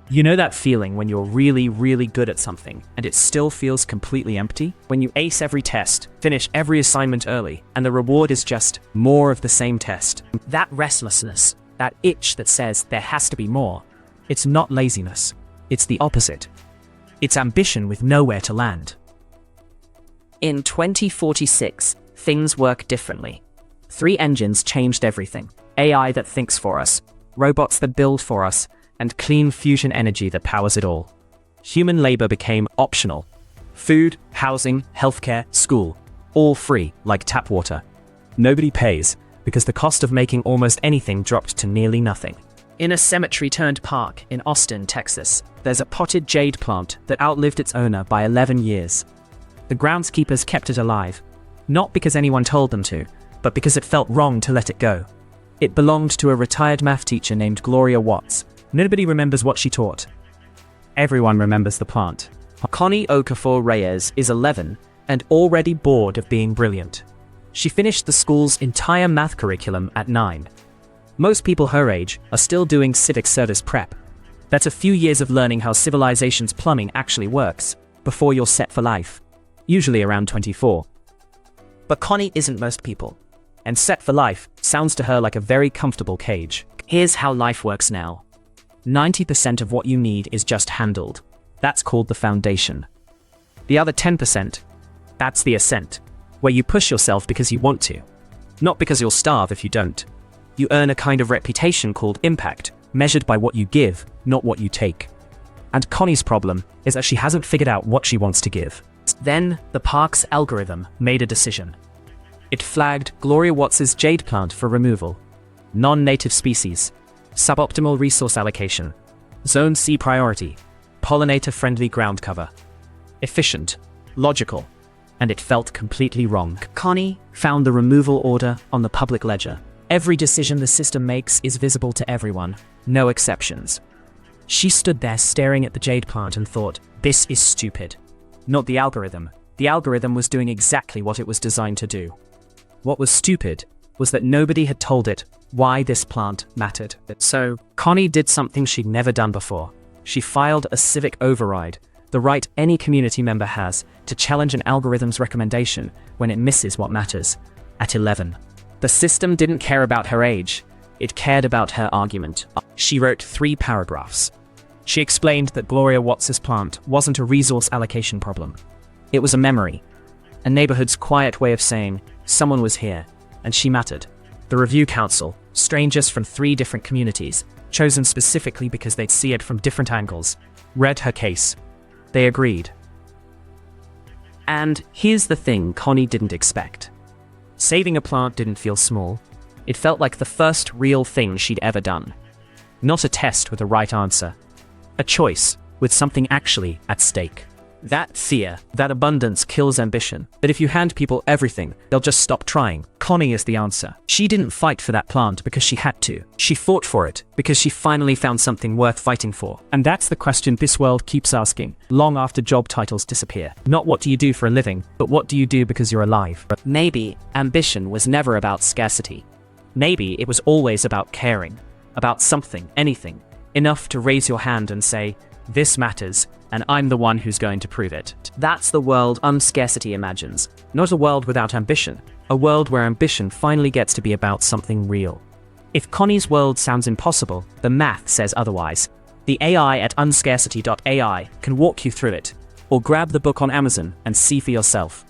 You know that feeling when you're really, really good at something and it still feels completely empty? When you ace every test, finish every assignment early, and the reward is just more of the same test. That restlessness, that itch that says there has to be more, it's not laziness. It's the opposite. It's ambition with nowhere to land. In 2046, things work differently. 3 engines changed everything. AI that thinks for us, robots that build for us, and clean fusion energy that powers it all. Human labor became optional. Food, housing, healthcare, school, all free like tap water. Nobody pays because the cost of making almost anything dropped to nearly nothing. In a cemetery-turned-park in Austin, Texas, there's a potted jade plant that outlived its owner by 11 years. The groundskeepers kept it alive, not because anyone told them to, but because it felt wrong to let it go. It belonged to a retired math teacher named Gloria Watts. Nobody remembers what she taught. Everyone remembers the plant. Connie Okafor Reyes is 11 and already bored of being brilliant. She finished the school's entire math curriculum at 9. Most people her age are still doing civic service prep. That's a few years of learning how civilization's plumbing actually works before you're set for life, usually around 24. But Connie isn't most people, and set for life sounds to her like a very comfortable cage. Here's how life works now. 90% of what you need is just handled. That's called the foundation. The other 10%, that's the ascent, where you push yourself because you want to, not because you'll starve if you don't. You earn a kind of reputation called impact, measured by what you give, not what you take. And Connie's problem is that she hasn't figured out what she wants to give. Then, the park's algorithm made a decision. It flagged Gloria Watts' jade plant for removal. Non-native species, suboptimal resource allocation, Zone C priority, pollinator-friendly ground cover. Efficient, logical, and it felt completely wrong. Connie found the removal order on the public ledger. Every decision the system makes is visible to everyone, no exceptions. She stood there staring at the jade plant and thought, this is stupid. Not the algorithm. The algorithm was doing exactly what it was designed to do. What was stupid was that nobody had told it why this plant mattered. So, Connie did something she'd never done before. She filed a Civic Override, the right any community member has to challenge an algorithm's recommendation when it misses what matters, at 11. The system didn't care about her age, it cared about her argument. She wrote 3 paragraphs. She explained that Gloria Watts' plant wasn't a resource allocation problem. It was a memory, a neighborhood's quiet way of saying someone was here, and she mattered. The review council, strangers from 3 different communities, chosen specifically because they'd see it from different angles, read her case. They agreed. And here's the thing Connie didn't expect. Saving a plant didn't feel small. It felt like the first real thing she'd ever done. Not a test with a right answer. A choice with something actually at stake. That fear, that abundance kills ambition. That if you hand people everything, they'll just stop trying. Connie is the answer. She didn't fight for that plant because she had to. She fought for it because she finally found something worth fighting for. And that's the question this world keeps asking, long after job titles disappear. Not what do you do for a living, but what do you do because you're alive? Maybe ambition was never about scarcity. Maybe it was always about caring. About something, anything. Enough to raise your hand and say, this matters, and I'm the one who's going to prove it. That's the world Unscarcity imagines. Not a world without ambition. A world where ambition finally gets to be about something real. If Connie's world sounds impossible, the math says otherwise. The AI at unscarcity.ai can walk you through it. Or grab the book on Amazon and see for yourself.